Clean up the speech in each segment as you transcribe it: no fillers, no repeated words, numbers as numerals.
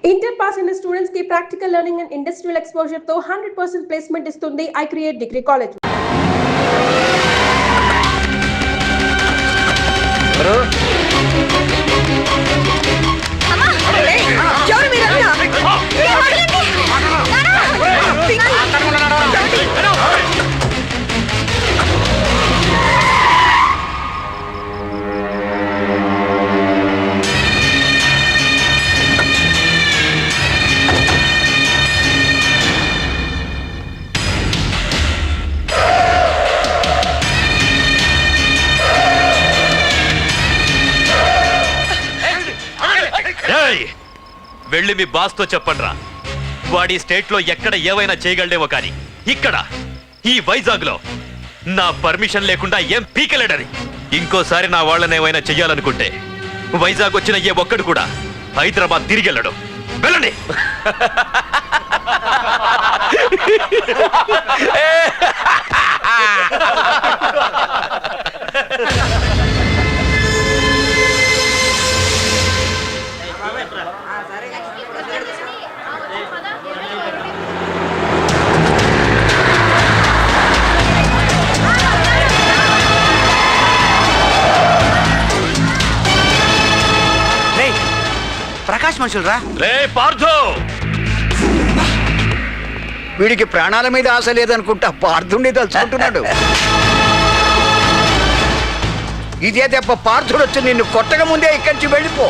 Inter pass in the students की practical learning and industrial exposure तो 100% placement इस्तुंदी I create degree college. వెళ్ళి మీ boss తో చెప్పండ్రా వాడి state లో ఎక్కడ ఏవైనా చేయగలడేమో కానీ ఇక్కడ ఈ వైజాగ్ లో నా పర్మిషన్ లేకుండా ఏం పీకలేడని. ఇంకోసారి నా వాళ్ళని ఏమైనా చెయ్యాలనుకుంటే వైజాగ్ వచ్చిన ఏ ఒక్కడు కూడా హైదరాబాద్ తిరిగి వెళ్ళడు. వెళ్ళండి. ప్రకాష్ మనుషులు రా. రే పార్థు, వీడికి ప్రాణాల మీద ఆశ లేదనుకుంటా పార్థుండి తలుచుకుంటున్నాడు. ఇదే దెబ్బ పార్థుడు వచ్చి నిన్ను కొట్టక ముందే ఇక్కడి నుంచి వెళ్ళిపో.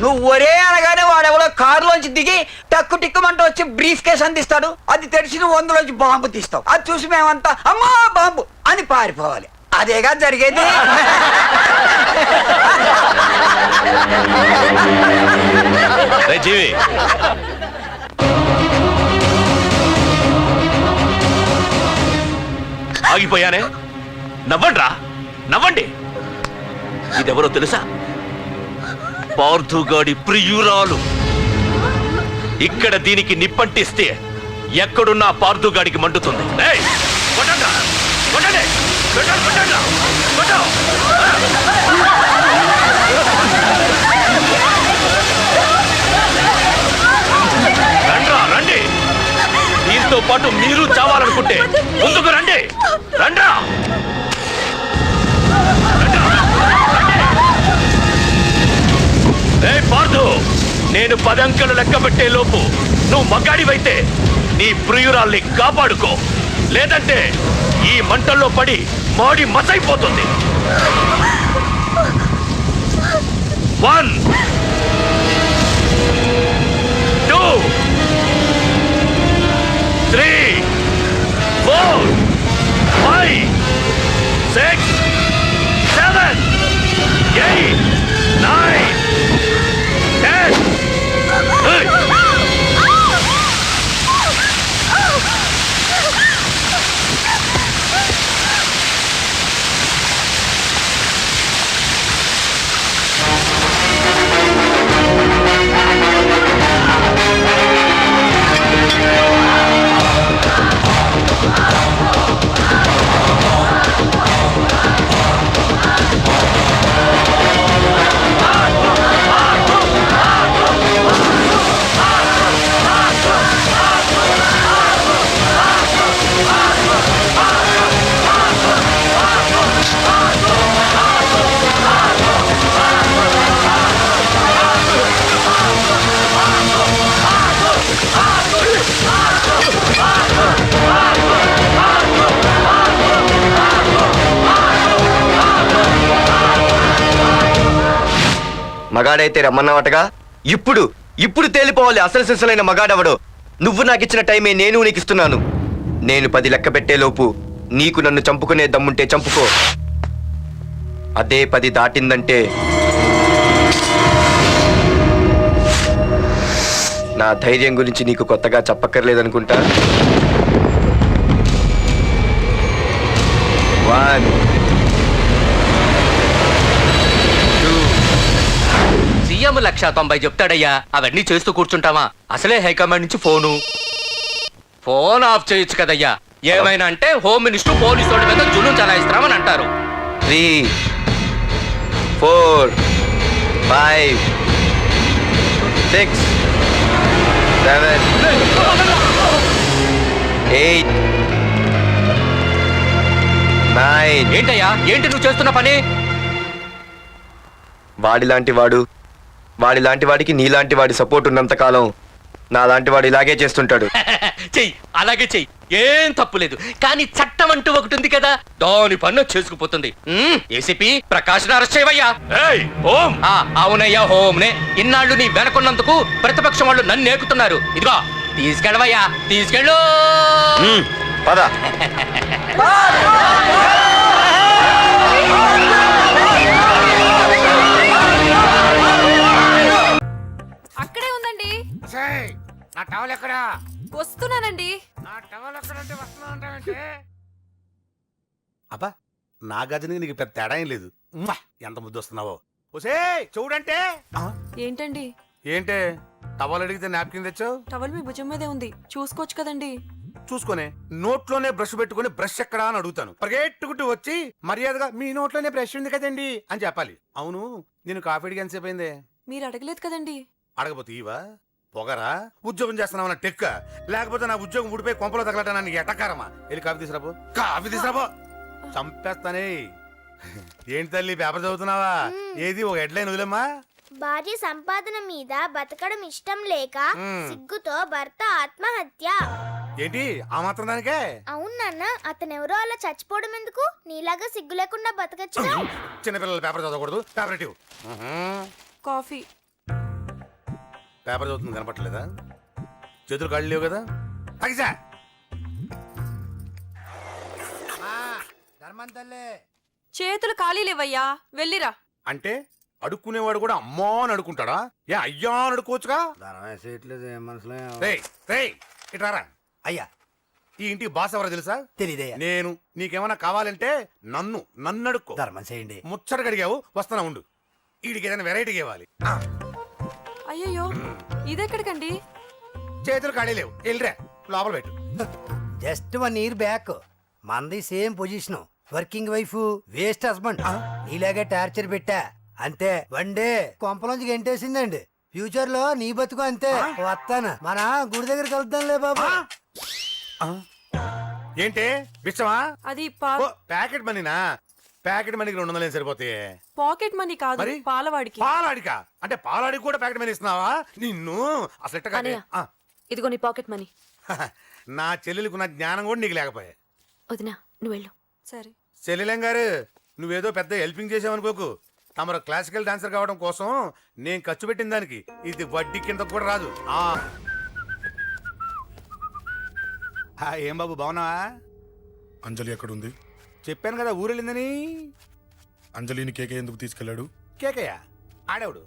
నువ్వు ఒరే అనగానే వాడెవరో కారులోంచి దిగి టక్కు టిక్కుమంటూ వచ్చి బ్రీఫ్ కేసు అందిస్తాడు. అది తెరిచి నువ్వు అందులోంచి బాంబు తీస్తావు. అది చూసి మేమంతా అమ్మా బాంబు అని పారిపోవాలి. అదేగా జరిగేది. జీవి ఆగిపోయానే. నవ్వండి రా, నవ్వండి. ఇదెవరో తెలుసా? పార్థుగాడి ప్రియురాలు. ఇక్కడ దీనికి నిప్పంటిస్తే ఎక్కడున్న పార్థుగాడికి మండుతుంది. రండి, దీంతో పాటు మీరు చావాలనుకుంటే ముందుకు రండి. రండ్రా. పార్థు, నేను 10 అంకెలు లెక్క పెట్టే లోపు నువ్వు మగాడివైతే నీ ప్రియురాల్ని కాపాడుకో. లేదంటే ఈ మంటల్లో పడి మాడి మసైపోతుంది. 1 2 3 4 5 6 7 8 9 10. మగాడైతే రమ్మన్నవాటగా. ఇప్పుడు తేలిపోవాలి అసలు సిసలైన మగాడవడో. నువ్వు నాకు ఇచ్చిన టైమే నేను నీకు ఇస్తున్నాను. నేను 10 లెక్క పెట్టేలోపు నీకు నన్ను చంపుకునే దమ్ముంటే చంపుకో. అదే 10 దాటిందంటే నా ధైర్యం గురించి నీకు కొత్తగా చెప్పక్కర్లేదనుకుంటా. 1 సీఎం 190 చెప్తాడయ్యా. అవన్నీ చేస్తూ కూర్చుంటావా? అసలే హైకమాండ్ నుంచి ఫోన్ ఆఫ్ చేయొచ్చు కదయ్యా. ఏమైనా అంటే హోమ్ మినిస్టర్ పోలీసు వాళ్ళ మీద జులుం చలాయిస్తామని అంటారు. 3 4 5 6 7, 8, 9. ఏంటయ్యా ఏంటి నువ్వు చేస్తున్న పని? వాడిలాంటి వాడికి నీలాంటి వాడి సపోర్ట్ ఉన్నంత కాలం నాలాంటి వాడు ఇలాగే చేస్తుంటాడు. చెయ్యి, అలాగే చెయ్యి, ఏం తప్పులేదు. కానీ చట్టం అంటూ ఒకటి ఉంది కదా, దాని పన్ను చేసుకుపోతుంది. ఏసీపీ ప్రకాష్ అరెస్ట్ చేయవయ్యా. ఏయ్, ఓం! అవునయ్యా, హోమ్నే. ఇన్నాళ్ళు నీ వెనకున్నందుకు ప్రతిపక్షం వాళ్ళు నన్ను ఏకుతున్నారు. ఇదిగో తీసుకెళ్ళవయ్యా, తీసుకెళ్ళు. పద. అక్కడే ఉందండి. నా టవల్ ఎక్కడా? వస్తున్నానండి. నా టవల్ ఎక్కడంటే వస్తున్నా. అబ్బా నా గజనికి నీకు పెద్ద తేడా ఏం లేదు. ఉమ్మా, ఎంత ముద్దు వస్తున్నావో. ఒసే చూడంటే. ఏంటండి? ఏంటే టవల్ అడిగితే నాప్కిన్ తెచ్చావు? టవల్ మీ భుజం మీదే ఉంది, చూసుకోవచ్చు కదండి. చూసుకొని నోట్లోనే బ్రష్ పెట్టుకుని బ్రష్ ఎక్కడా అని అడుగుతాను. పరిగెట్టుకుంటూ వచ్చి మర్యాదగా మీ నోట్లోనే బ్రష్ ఉంది కదండి అని చెప్పాలి. అవును, నేను కాఫీ అడిగి ఎంతసేపు అయిందే? మీరు అడగలేదు కదండి. అడగపోతే ఇవా పొగరా? ఉద్యోగం చేస్తున్నావు టెక్క, లేకపోతే నా ఉద్యోగం ఊడిపోయి కొంపలో తగలటానికి ఎటకారమా? వెళ్ళి కాఫీ తీసుకురాబో, కాఫీ తీసుకురాబో. చంపేస్తానే. ఏంటి తల్లి పేపర్ చదువుతున్నావా? ఏది ఒక హెడ్లైన్ వదిలేమ్మా. భార్య సంపాదన మీద బతకడం ఇష్టం లేక సిగ్గుతో భర్త ఆత్మహత్య. ఏంటి ఆ మాత్రం దానికే? అవునన్న, అతనెవరో అలా చచ్చిపోవడం ఎందుకు? నీలాగా సిగ్గు లేకుండా బతకచ్చు. చిన్నపిల్లల పేపర్ చదవకూడదు. పేపర్ ఇవ్వు. కాఫీ. పేపర్ చదువుతుంది కనపట్లేదా? చేతులు కాళ్ళు లేవు కదా? తగ్గిసా. చేతులు ఖాళీ లేవయ్యా, వెళ్ళిరా. అంటే అడుక్కునేవాడు కూడా అమ్మా అని అడుకుంటాడా? ఏ అయ్యా అని అడుకోవచ్చుగా? ఇట్రారా. అయ్యా, ఈ ఇంటికి బాస్ ఎవరో తెలుసా? తెలీదయ్యా. నేను. నీకేమైనా కావాలంటే నన్ను అడుక్కో. ధర్మం చేయండి. ముచ్చటగా అడిగావు, వస్తానా ఉండు. వీడికి ఏదైనా వెరైటీగా ఇవ్వాలి. అయ్యయ్యో, ఇదెక్కడికండి? చేతులు ఖాళీ లేవు, వెళ్ళిరా లోపల పెట్టు. జస్ట్ 1 year బ్యాక్ మనది same position. Working wife, waste husband. నీలాగే టార్చర్ పెట్టా అంతే. 1 day కొంపలోంచి గెంటేసిందండి. ఫ్యూచర్ లో నీ బతుకు అంతే. వస్తాను, మన గుడి దగ్గర కలుద్దాంలే బాబా. ఏంటి బిచ్చమా? అది ప్యాకెట్ మనీనా? ప్యాకెట్ మనీకి 200 సరిపోతాయి. పాకెట్ మనీ కాదు, మరి? పాలవాడికి. పాలాడికా? అంటే పాలాడికి కూడా ప్యాకెట్ మనీ ఇస్తున్నావా? నిన్ను అసలు ఎట్ట కాదే. అన్నయ్య, ఇదిగో నీ పాకెట్ మనీ. నా చెల్లెలకు నా జ్ఞానం కూడా నీకు లేకపోయా. వదినా, నువ్వు వెళ్ళు. సరే. చెల్లెలం గారు, నువ్వేదో పెద్ద హెల్పింగ్ చేసావనుకోకు. తమరు క్లాసికల్ డాన్సర్ కావడం కోసం నేను ఖర్చు పెట్టిన దానికి ఇది వడ్డీ కింద కూడా రాదు. ఏం బాబు, బాగున్నావా? అంజలి ఎక్కడుంది? చెప్పాను కదా ఊరెళ్ళిందని. అంజలిని కేకే ఎందుకు తీసుకెళ్లాడు? కేకయ్య ఆడేవుడు.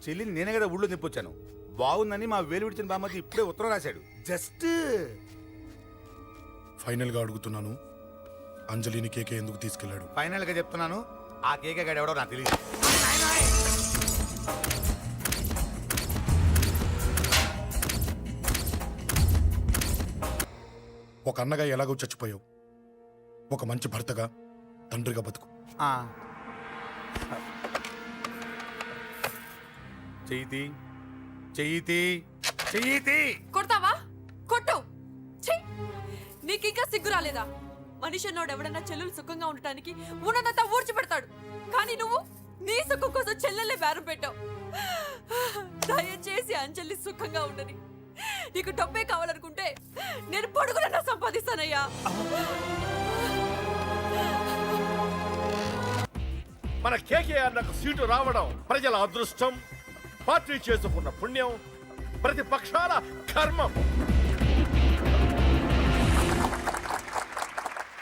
చెల్లిని నేనే కదా ఊళ్ళో తిప్పొచ్చాను. బాగుందని మా వేలు విడిచిన బామ్మది ఇప్పుడే ఉత్తరం రాశాడు. జస్ట్ ఫైనల్ గా అడుగుతున్నాను, అంజలిని కేకే ఎందుకు తీసుకెళ్లాడు? ఫైనల్ గా చెప్తున్నాను, ఆ కేకే గాడు ఎవడో నాకు తెలియదు. ఒక అన్నగా ఎలాగో చచ్చిపోయావు, ఒక మంచి భర్తగా, తండ్రిగా బతుకు. చెయ్యితి. కొడతావా? కొట్టు. నీకింకా సిగ్గు రాలేదా? మనిషి అన్నోడు ఎవడన్నా చెల్లెలు సుఖంగా ఉండటానికి ఉన్నదంతా ఊడ్చిపెడతాడు. కానీ నువ్వు నీ సుఖం కోసం చెల్లెల్లే బేరం పెట్టావు. దయచేసి అంజలి సుఖంగా ఉండని. నీకు డబ్బే కావాలనుకుంటే నేను పొడుగునన్నా సంపాదిస్తానయ్యా. మన కేకేఆర్ నాకు సీటు రావడం ప్రజల అదృష్టం, పార్టీ చేసుకున్న పుణ్యం, ప్రతిపక్షాల కర్మం.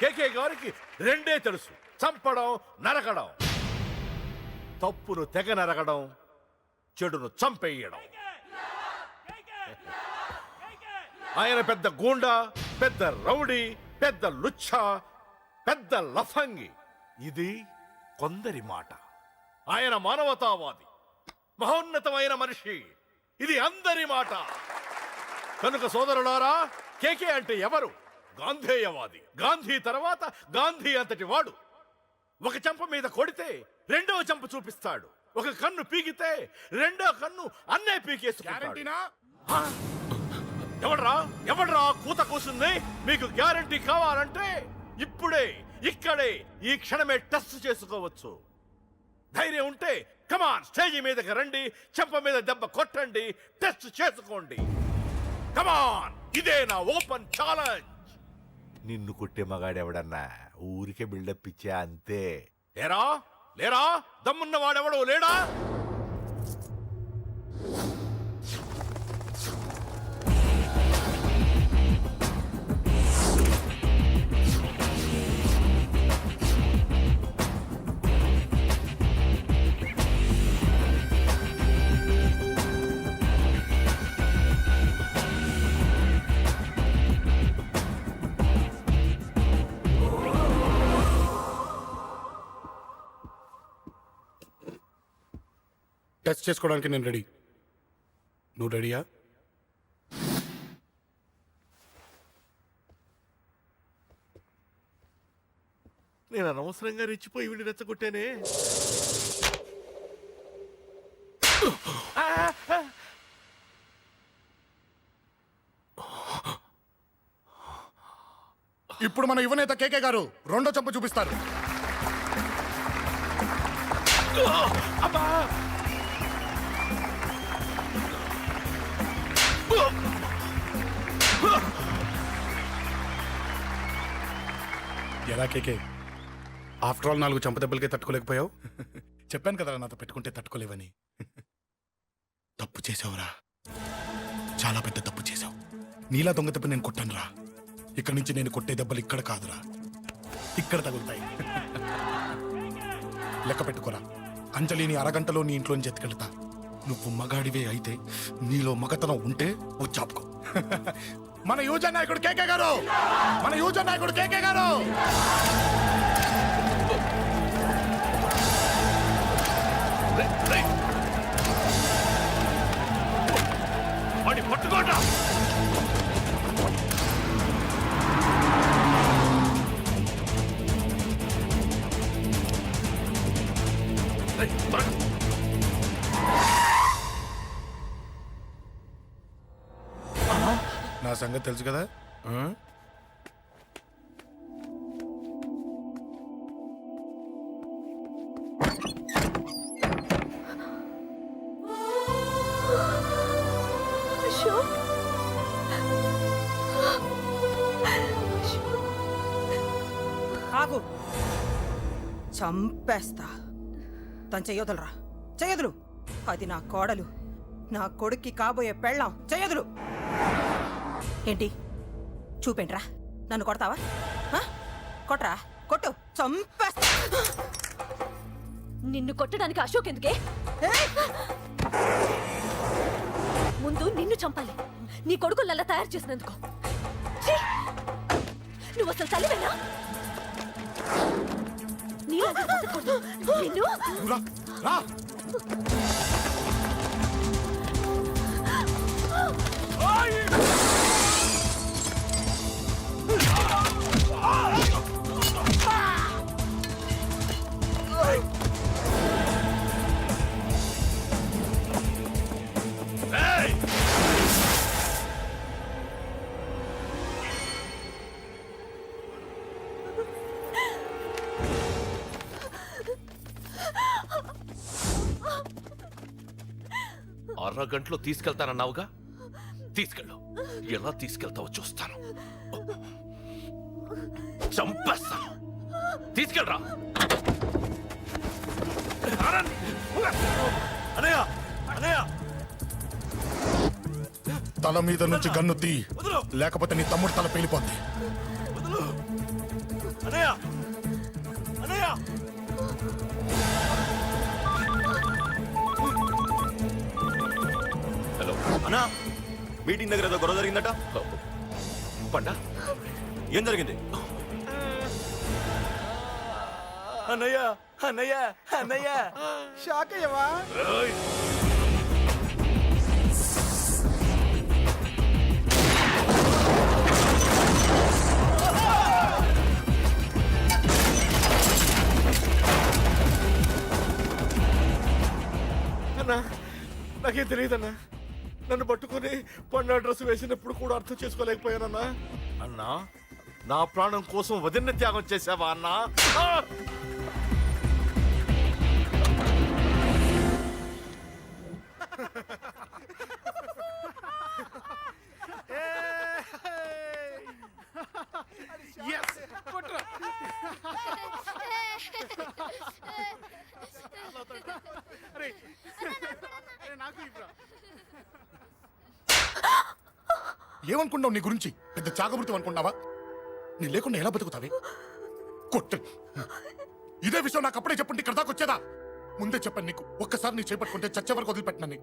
కేకే గారికి 2 తెలుసు: చంపడం, నరకడం. తప్పును తెగ నరకడం, చెడును చంపేయడం. ఆయన పెద్ద గూండా, పెద్ద రౌడీ, పెద్ద లుచ్చ, పెద్ద లఫంగి. ఇది కొందరి మాట. ఆయన మానవతావాది, మహోన్నతమైన మనిషి. ఇది అందరి మాట. కనుక సోదరులారా, కేకే అంటే ఎవరు? గాంధేయవాది. గాంధీ తర్వాత గాంధీ అంతటి వాడు. ఒక చెంప మీద కొడితే 2వ చెంప చూపిస్తాడు. ఒక కన్ను పీకితే 2వ కన్ను అన్నే పీకేసుకుంటాడు. ఎవడ్రా కూత కూసింది? మీకు గ్యారంటీ కావాలంటే ఇప్పుడే ఇక్కడే ఈ క్షణమే టెస్ట్ చేసుకోవచ్చు. ధైర్యం ఉంటే కమాన్ స్టేజ్ మీదకి రండి, చెంప మీద దెబ్బ కొట్టండి, టెస్ట్ చేసుకోండి. కమాన్, ఇదే నా ఓపెన్ ఛాలెంజ్. నిన్ను కొట్టే మగాడెవడన్నా ఊరికే బిల్డప్ ఇచ్చా అంతే. లేరా దమ్మున్న వాడెవడో లేడా? టెస్ట్ చేసుకోవడానికి నేను రెడీ. నువ్వు రెడీయా? నేను అనవసరంగా రెచ్చిపోయి వీడిని రెచ్చగొట్టానే. ఇప్పుడు మన యువనేత కేకే గారు రెండో చెంప చూపిస్తారు. ఎలా కేకే, ఆఫ్టర్ ఆల్ 4 చెంప దెబ్బలకే తట్టుకోలేకపోయావు? చెప్పాను కదా నాతో పెట్టుకుంటే తట్టుకోలేవని. తప్పు చేసావురా, చాలా పెద్ద తప్పు చేసావు. నీలా దొంగ దెబ్బ నేను కొట్టాను రా. ఇక్కడి నుంచి నేను కొట్టే దెబ్బలు ఇక్కడ కాదురా, ఇక్కడ తగులుతాయి. లెక్క పెట్టుకోరా, అంజలిని అరగంటలో నీ ఇంట్లోంచి ఎత్తుకెళ్తా. నువ్వు మగాడివే అయితే, నీలో మగతనం ఉంటే వచ్చాపుకో. మన యువజన నాయకుడు కేకే గారు, మన యువజన నాయకుడు కేకే గారు. పట్టుకోండి. నా సంగతి తెలుసు కదా. ఆగు, చంపేస్తా. తను చెయ్యొదలరా, చెయ్యదులు. అది నా కోడలు, నా కొడుక్కి కాబోయే పెళ్ళాం. చెయ్యదులు. ఏంటి చూపేంట్రా? నన్ను కొడతావా? కొట్రా, కొట్టు, చంపేస్తా. నిన్ను కొట్టడానికి అశోక్ ఎందుకే? ముందు నిన్ను చంపాలి, నీ కొడుకులల్లా తయారు చేసినందుకు. ఛీ! నువ్వు అసలు తల్లివేనా? నిన్ను అరగంటలో తీసుకెళ్తానన్నావుగా, తీసుకెళ్ళు. ఎలా తీసుకెళ్తావో చూస్తాను. చంపేస్తాను. తీసుకెళ్ళరా. అనయ్య, అనయ్య, తల మీద నుంచి గన్ను తీ, లేకపోతే నీ తమ్ముడు తల పేలిపోద్ది. అనయ్య, అనయ్య. హలో అన్నా, మీటింగ్ దగ్గర ఏదో గొడవ జరిగిందట. పండా, ఏం జరిగింది? అన్నయ్య, అన్నయ్య, అన్నయ్య. షాక్ అయ్యవా? అన్నా, నాకేం తెలియదన్నా. నన్ను పట్టుకుని పండు డ్రెస్ వేసినప్పుడు కూడా అర్థం చేసుకోలేకపోయానన్నా. అన్నా, నా ప్రాణం కోసం వదిన త్యాగం చేసావా అన్నా? ఆ! Yes! కొట్రా. అరే, నాకు ఇవ్వరా. ఏమనుకున్నావు నీ గురించి? పెద్ద చాకమృతం అనుకున్నావా? నీ లేకుండా ఎలా బతుకుతావి? కొట్టు. ఇదే విషయం నాకు అప్పుడే చెప్పండి, ఇక్కడ దాకా వచ్చేదా? ముందే చెప్పాను నీకు, ఒక్కసారి నీ చేపట్టుకుంటే చచ్చే వరకు వదిలిపెట్టినా.